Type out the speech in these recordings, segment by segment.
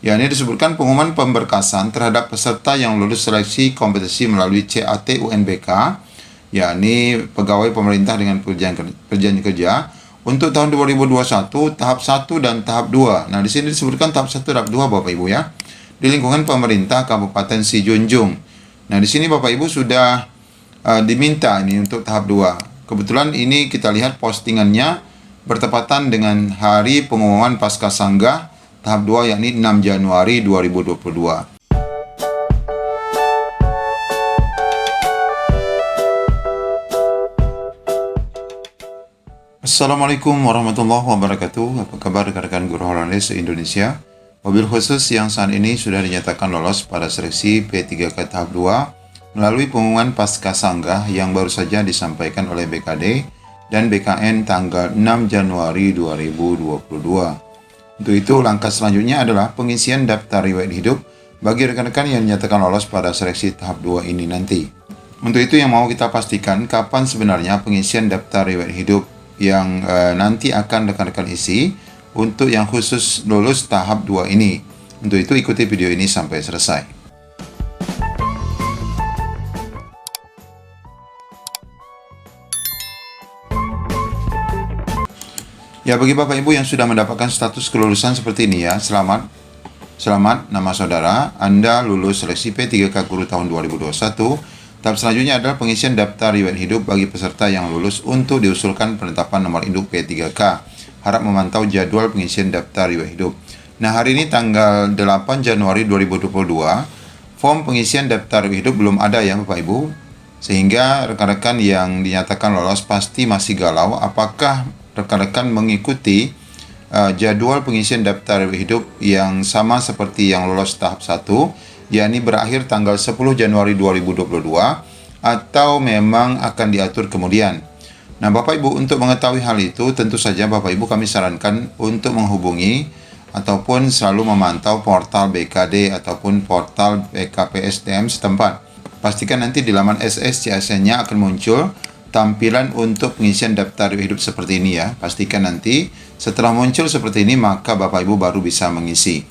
Ya, ini disebutkan pengumuman pemberkasan terhadap peserta yang lulus seleksi kompetisi melalui CAT UNBK, yakni pegawai pemerintah dengan perjanjian kerja untuk tahun 2021 tahap 1 dan tahap 2. Nah, di sini disebutkan tahap 1 tahap 2 Bapak Ibu ya. Di lingkungan pemerintah Kabupaten Sijunjung. Nah, di sini Bapak Ibu sudah diminta ini untuk tahap 2. Kebetulan ini kita lihat postingannya bertepatan dengan hari pengumuman pasca sanggah tahap 2 yakni 6 Januari 2022. Assalamualaikum warahmatullahi wabarakatuh. Apa kabar rekan-rekan guru Hollandaise se-Indonesia? Mobil khusus yang saat ini sudah dinyatakan lolos pada seleksi P3K tahap 2 melalui pengumuman pasca sanggah yang baru saja disampaikan oleh BKD dan BKN tanggal 6 Januari 2022. Untuk itu, langkah selanjutnya adalah pengisian daftar riwayat hidup bagi rekan-rekan yang dinyatakan lolos pada seleksi tahap 2 ini nanti. Untuk itu yang mau kita pastikan kapan sebenarnya pengisian daftar riwayat hidup yang nanti akan rekan-rekan isi untuk yang khusus lulus tahap 2 ini. Untuk itu ikuti video ini sampai selesai. Ya, bagi Bapak Ibu yang sudah mendapatkan status kelulusan seperti ini ya, selamat nama saudara, Anda lulus seleksi P3K Guru tahun 2021. Tahap selanjutnya adalah pengisian daftar riwayat hidup bagi peserta yang lulus untuk diusulkan penetapan nomor induk P3K. Harap memantau jadwal pengisian daftar riwayat hidup. Nah, hari ini tanggal 8 Januari 2022, form pengisian daftar riwayat hidup belum ada ya Bapak Ibu. Sehingga rekan-rekan yang dinyatakan lolos pasti masih galau apakah rekan-rekan mengikuti jadwal pengisian daftar riwayat hidup yang sama seperti yang lolos tahap 1, yakni berakhir tanggal 10 Januari 2022, atau memang akan diatur kemudian. Nah, Bapak Ibu, untuk mengetahui hal itu, tentu saja Bapak Ibu kami sarankan untuk menghubungi ataupun selalu memantau portal BKD ataupun portal BKPSDM setempat. Pastikan nanti di laman SSCSN-nya akan muncul tampilan untuk pengisian daftar hidup seperti ini ya. Pastikan nanti setelah muncul seperti ini maka Bapak Ibu baru bisa mengisi.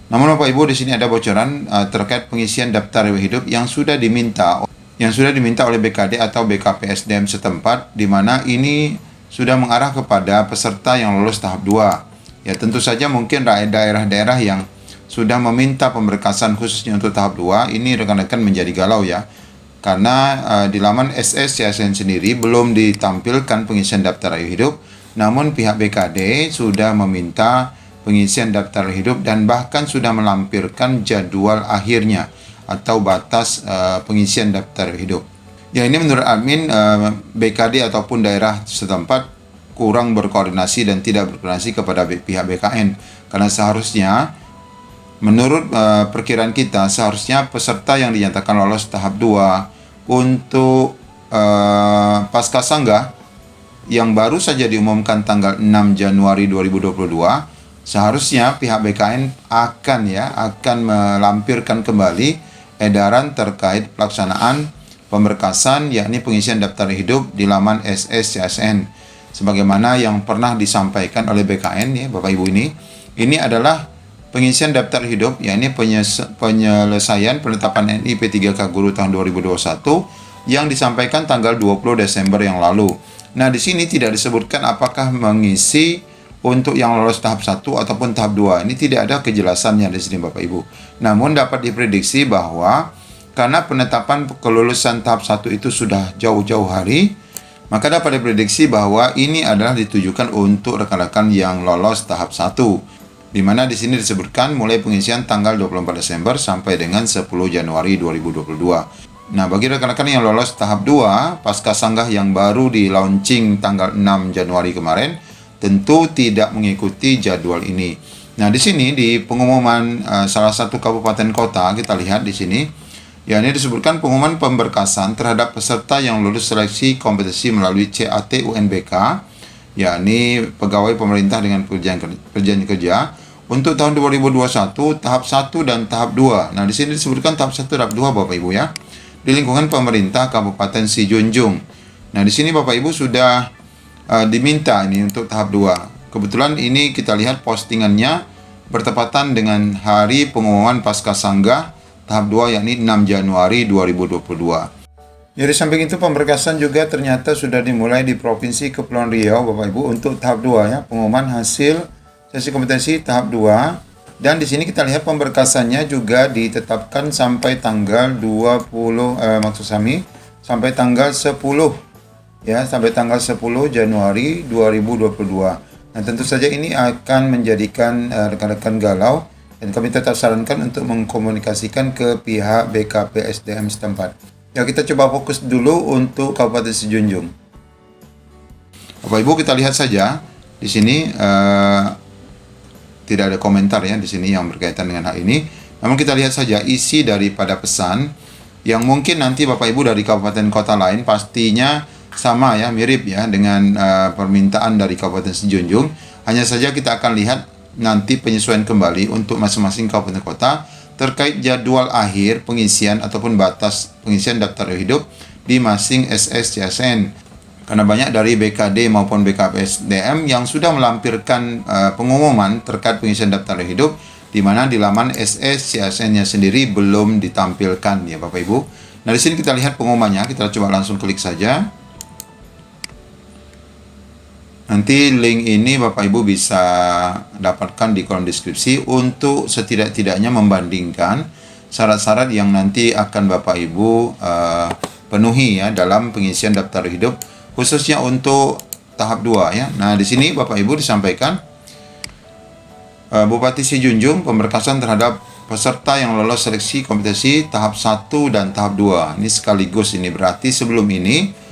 Namun Bapak Ibu, di sini ada bocoran terkait pengisian daftar hidup yang sudah diminta oleh BKD atau BKPSDM setempat, di mana ini sudah mengarah kepada peserta yang lolos tahap 2. Ya, tentu saja mungkin daerah-daerah yang sudah meminta pemberkasan khususnya untuk tahap 2 ini rekan-rekan menjadi galau ya. Karena di laman SSCSN sendiri belum ditampilkan pengisian daftar hidup, namun pihak BKD sudah meminta pengisian daftar hidup dan bahkan sudah melampirkan jadwal akhirnya atau batas pengisian daftar hidup. Ya, ini menurut admin BKD ataupun daerah setempat kurang berkoordinasi dan tidak berkoordinasi kepada pihak BKN, karena seharusnya menurut perkiraan kita, seharusnya peserta yang dinyatakan lolos tahap 2 untuk pasca sanggah yang baru saja diumumkan tanggal 6 Januari 2022, seharusnya pihak BKN akan melampirkan kembali edaran terkait pelaksanaan pemberkasan yakni pengisian daftar hidup di laman SSCSN sebagaimana yang pernah disampaikan oleh BKN ya Bapak Ibu. Ini adalah pengisian daftar hidup, yakni penyelesaian penetapan NI P3K Guru tahun 2021 yang disampaikan tanggal 20 Desember yang lalu. Nah, di sini tidak disebutkan apakah mengisi untuk yang lolos tahap 1 ataupun tahap 2. Ini tidak ada kejelasannya di sini Bapak Ibu. Namun dapat diprediksi bahwa karena penetapan kelulusan tahap 1 itu sudah jauh-jauh hari, maka dapat diprediksi bahwa ini adalah ditujukan untuk rekan-rekan yang lolos tahap 1. Di mana di sini disebutkan mulai pengisian tanggal 24 Desember sampai dengan 10 Januari 2022. Nah, bagi rekan-rekan yang lolos tahap 2 pasca sanggah yang baru di launching tanggal 6 Januari kemarin, tentu tidak mengikuti jadwal ini. Nah, di sini di pengumuman salah satu kabupaten kota kita lihat di sini, ya, ini disebutkan pengumuman pemberkasan terhadap peserta yang lulus seleksi kompetisi melalui CAT UNBK, yakni pegawai pemerintah dengan perjanjian kerja untuk tahun 2021 tahap 1 dan tahap 2. Nah, di sini disebutkan tahap 1 tahap 2 Bapak Ibu ya. Di lingkungan pemerintah Kabupaten Sijunjung. Nah, di sini Bapak Ibu sudah diminta ini untuk tahap 2. Kebetulan ini kita lihat postingannya bertepatan dengan hari pengumuman Pasca Sanggah tahap 2 yakni 6 Januari 2022. Jadi samping itu pemberkasan juga ternyata sudah dimulai di Provinsi Kepulauan Riau Bapak Ibu untuk tahap 2 ya, pengumuman hasil sesi kompetensi tahap 2. Dan di sini kita lihat pemberkasannya juga ditetapkan sampai tanggal 20 sampai tanggal 10 ya, sampai tanggal 10 Januari 2022. Nah, tentu saja ini akan menjadikan rekan-rekan galau dan kami tetap sarankan untuk mengkomunikasikan ke pihak BKP SDM setempat. Ya, kita coba fokus dulu untuk Kabupaten Sejunjung. Bapak Ibu, kita lihat saja di sini tidak ada komentar ya di sini yang berkaitan dengan hal ini. Namun kita lihat saja isi daripada pesan yang mungkin nanti Bapak Ibu dari kabupaten kota lain pastinya sama ya, mirip ya dengan permintaan dari Kabupaten Sejunjung. Hanya saja kita akan lihat nanti penyesuaian kembali untuk masing-masing kabupaten kota terkait jadwal akhir pengisian ataupun batas pengisian daftar hidup di masing SS-CSN. Karena banyak dari BKD maupun BKPSDM yang sudah melampirkan pengumuman terkait pengisian daftar hidup, di mana di laman SS-CSN-nya sendiri belum ditampilkan ya Bapak Ibu. Nah, di sini kita lihat pengumumannya, kita coba langsung klik saja. Nanti link ini Bapak Ibu bisa dapatkan di kolom deskripsi untuk setidak-tidaknya membandingkan syarat-syarat yang nanti akan Bapak Ibu penuhi ya dalam pengisian daftar hidup, khususnya untuk tahap 2 ya. Nah, di sini Bapak Ibu disampaikan Bupati Sejunjung pemberkasan terhadap peserta yang lolos seleksi kompetensi tahap 1 dan tahap 2. Ini sekaligus, ini berarti sebelum ini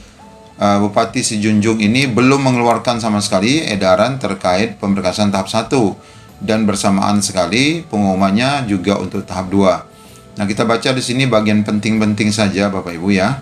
Bupati Sejunjung ini belum mengeluarkan sama sekali edaran terkait pemberkasan tahap 1 dan bersamaan sekali pengumumannya juga untuk tahap 2. Nah, kita baca di sini bagian penting-penting saja Bapak Ibu ya.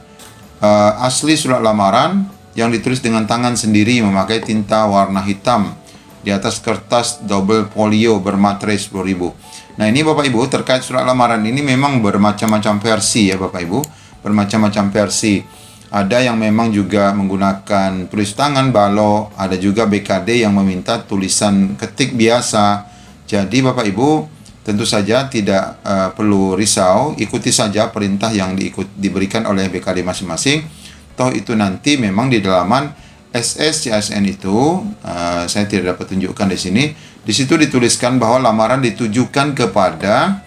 Asli surat lamaran yang ditulis dengan tangan sendiri memakai tinta warna hitam di atas kertas double folio bermaterai 10.000. Nah, ini Bapak Ibu terkait surat lamaran ini memang bermacam-macam versi ya Bapak Ibu, bermacam-macam versi. Ada yang memang juga menggunakan tulis tangan balok, ada juga BKD yang meminta tulisan ketik biasa. Jadi Bapak Ibu tentu saja tidak perlu risau, ikuti saja perintah yang diberikan oleh BKD masing-masing. Toh itu nanti memang di dalaman SS-CSN itu saya tidak dapat tunjukkan di sini. Di situ dituliskan bahwa lamaran ditujukan kepada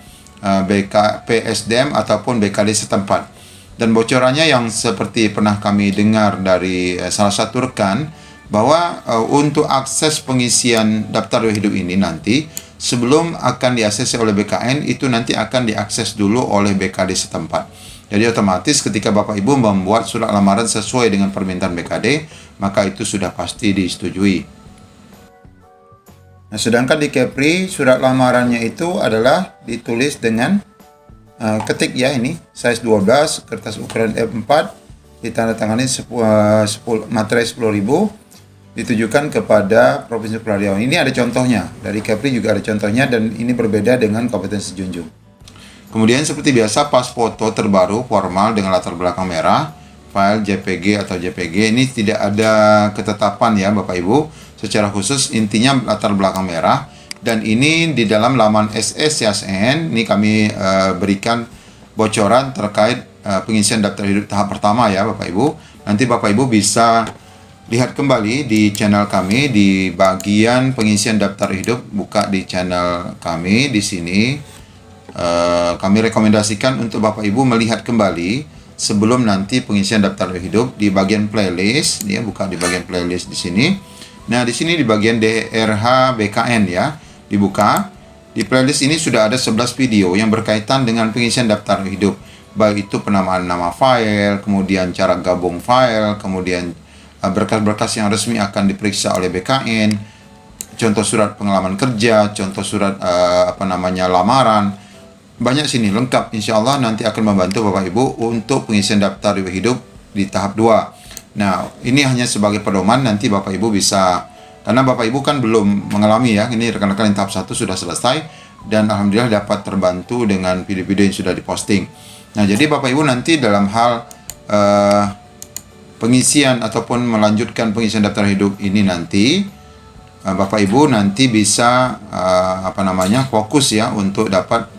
BKPSDM ataupun BKD setempat. Dan bocorannya yang seperti pernah kami dengar dari salah satu rekan bahwa untuk akses pengisian daftar hidup ini nanti sebelum akan diakses oleh BKN itu nanti akan diakses dulu oleh BKD setempat. Jadi otomatis ketika Bapak Ibu membuat surat lamaran sesuai dengan permintaan BKD, maka itu sudah pasti disetujui. Nah, sedangkan di Kepri surat lamarannya itu adalah ditulis dengan ketik ya, ini size 12, kertas ukuran F4, ditandatangani materai 10.000, ditujukan kepada Provinsi Kepulauan Riau. Ini ada contohnya, dari Kepri juga ada contohnya dan ini berbeda dengan Kabupaten Sejunjung. Kemudian seperti biasa pas foto terbaru formal dengan latar belakang merah, file JPG atau JPG ini tidak ada ketetapan ya Bapak Ibu. Secara khusus intinya latar belakang merah dan ini di dalam laman SS-CSN ini kami berikan bocoran terkait pengisian daftar hidup tahap pertama ya Bapak Ibu. Nanti Bapak Ibu bisa lihat kembali di channel kami di bagian pengisian daftar hidup, buka di channel kami di sini. Kami rekomendasikan untuk Bapak Ibu melihat kembali sebelum nanti pengisian daftar hidup di bagian playlist, dia buka di bagian playlist di sini. Nah, di sini di bagian DRH BKN ya, dibuka. Di playlist ini sudah ada 11 video yang berkaitan dengan pengisian daftar hidup, baik itu penamaan nama file, kemudian cara gabung file, kemudian berkas-berkas yang resmi akan diperiksa oleh BKN, contoh surat pengalaman kerja, contoh surat lamaran. Banyak sini lengkap, insya Allah nanti akan membantu Bapak Ibu untuk pengisian daftar hidup di tahap 2. Nah, ini hanya sebagai pedoman, nanti Bapak Ibu bisa, karena Bapak Ibu kan belum mengalami ya, ini rekan-rekan yang tahap 1 sudah selesai, dan Alhamdulillah dapat terbantu dengan video-video yang sudah diposting. Nah, jadi Bapak Ibu nanti dalam hal pengisian ataupun melanjutkan pengisian daftar hidup ini nanti, Bapak Ibu nanti bisa fokus ya untuk dapat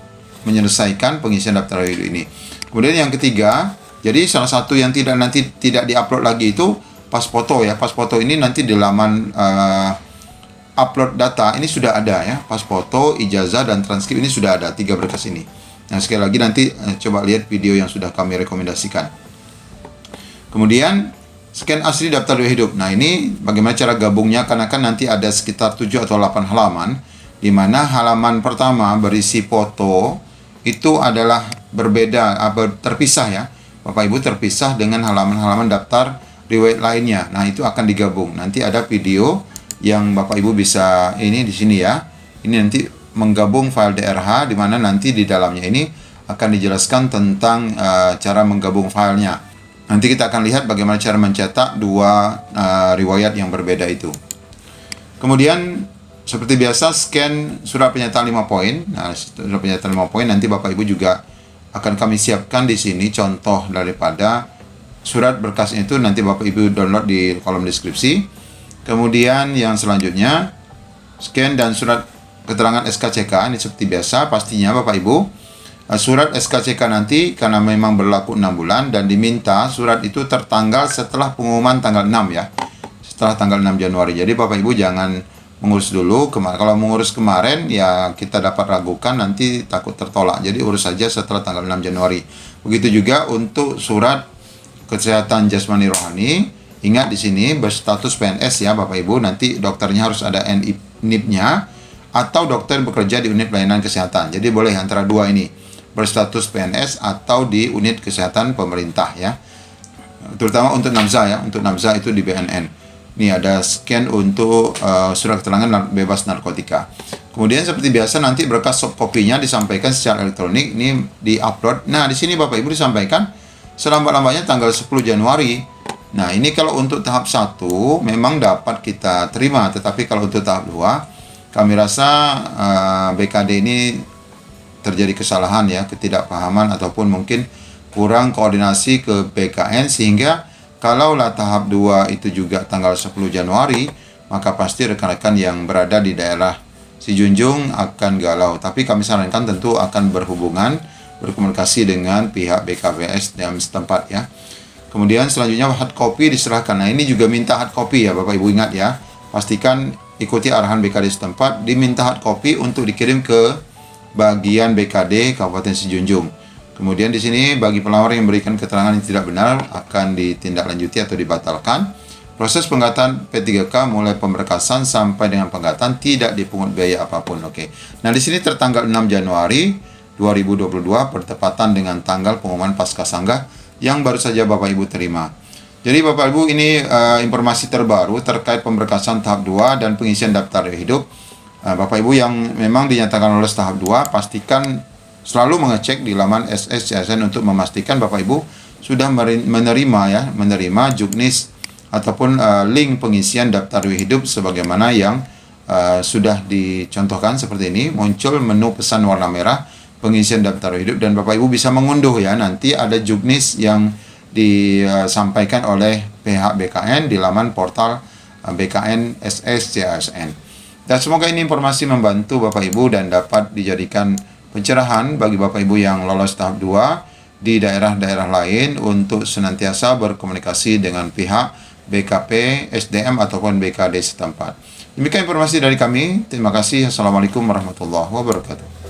menyelesaikan pengisian daftar hidup ini. Kemudian yang ketiga, jadi salah satu yang tidak diupload lagi itu pas foto ya. Pas foto ini nanti di laman upload data ini sudah ada ya. Pas foto, ijazah dan transkrip ini sudah ada 3 berkas ini. Nah, sekali lagi nanti coba lihat video yang sudah kami rekomendasikan. Kemudian scan asli daftar riwayat hidup. Nah, ini bagaimana cara gabungnya, karena kan nanti ada sekitar 7 atau 8 halaman, di mana halaman pertama berisi foto itu adalah berbeda, terpisah ya. Bapak Ibu, terpisah dengan halaman-halaman daftar riwayat lainnya. Nah, itu akan digabung. Nanti ada video yang Bapak Ibu bisa ini di sini ya. Ini nanti menggabung file DRH, di mana nanti di dalamnya ini akan dijelaskan tentang cara menggabung filenya. Nanti kita akan lihat bagaimana cara mencetak 2 riwayat yang berbeda itu. Kemudian seperti biasa scan surat pernyataan 5 poin. Nah, surat pernyataan 5 poin nanti Bapak Ibu juga akan kami siapkan di sini contoh daripada surat berkas itu, nanti Bapak Ibu download di kolom deskripsi. Kemudian yang selanjutnya scan dan surat keterangan SKCK. Ini seperti biasa, pastinya Bapak Ibu surat SKCK nanti karena memang berlaku 6 bulan dan diminta surat itu tertanggal setelah pengumuman tanggal 6 ya. Setelah tanggal 6 Januari. Jadi Bapak Ibu jangan mengurus dulu. Kalau mengurus kemarin ya kita dapat ragukan, nanti takut tertolak. Jadi urus saja setelah tanggal 6 Januari. Begitu juga untuk surat kesehatan jasmani rohani. Ingat di sini berstatus PNS ya Bapak Ibu. Nanti dokternya harus ada NIP-nya atau dokter bekerja di unit pelayanan kesehatan. Jadi boleh antara dua ini, berstatus PNS atau di unit kesehatan pemerintah ya. Terutama untuk Nabza ya, untuk Nabza itu di BNN. Ini ada scan untuk surat keterangan bebas narkotika. Kemudian seperti biasa nanti berkas soft copy-nya disampaikan secara elektronik, ini di-upload. Nah, di sini Bapak Ibu disampaikan selambat-lambatnya tanggal 10 Januari. Nah, ini kalau untuk tahap 1 memang dapat kita terima, tetapi kalau untuk tahap 2 kami rasa BKD ini terjadi kesalahan ya, ketidakpahaman ataupun mungkin kurang koordinasi ke BKN, sehingga kalaulah tahap 2 itu juga tanggal 10 Januari, maka pasti rekan-rekan yang berada di daerah Sijunjung akan galau. Tapi kami sarankan tentu akan berkomunikasi dengan pihak BKPS dalam setempat ya. Kemudian selanjutnya hard copy diserahkan. Nah, ini juga minta hard copy ya Bapak Ibu, ingat ya. Pastikan ikuti arahan BKD setempat, diminta hard copy untuk dikirim ke bagian BKD Kabupaten Sijunjung. Kemudian di sini bagi pelamar yang memberikan keterangan yang tidak benar akan ditindaklanjuti atau dibatalkan. Proses penggatan P3K mulai pemberkasan sampai dengan penggatan tidak dipungut biaya apapun. Oke. Nah, di sini tertanggal 6 Januari 2022 bertepatan dengan tanggal pengumuman Pascasanggah yang baru saja Bapak Ibu terima. Jadi Bapak Ibu, ini informasi terbaru terkait pemberkasan tahap 2 dan pengisian daftar hidup. Bapak Ibu yang memang dinyatakan lolos tahap 2, pastikan selalu mengecek di laman SSCSN untuk memastikan Bapak Ibu sudah menerima juknis ataupun link pengisian daftar hidup sebagaimana yang sudah dicontohkan seperti ini. Muncul menu pesan warna merah pengisian daftar hidup dan Bapak Ibu bisa mengunduh ya. Nanti ada juknis yang disampaikan oleh pihak BKN di laman portal BKN SSCSN. Dan semoga ini informasi membantu Bapak Ibu dan dapat dijadikan pencerahan bagi Bapak Ibu yang lolos tahap 2 di daerah-daerah lain untuk senantiasa berkomunikasi dengan pihak BKP, SDM ataupun BKD setempat. Demikian informasi dari kami. Terima kasih. Assalamualaikum warahmatullahi wabarakatuh.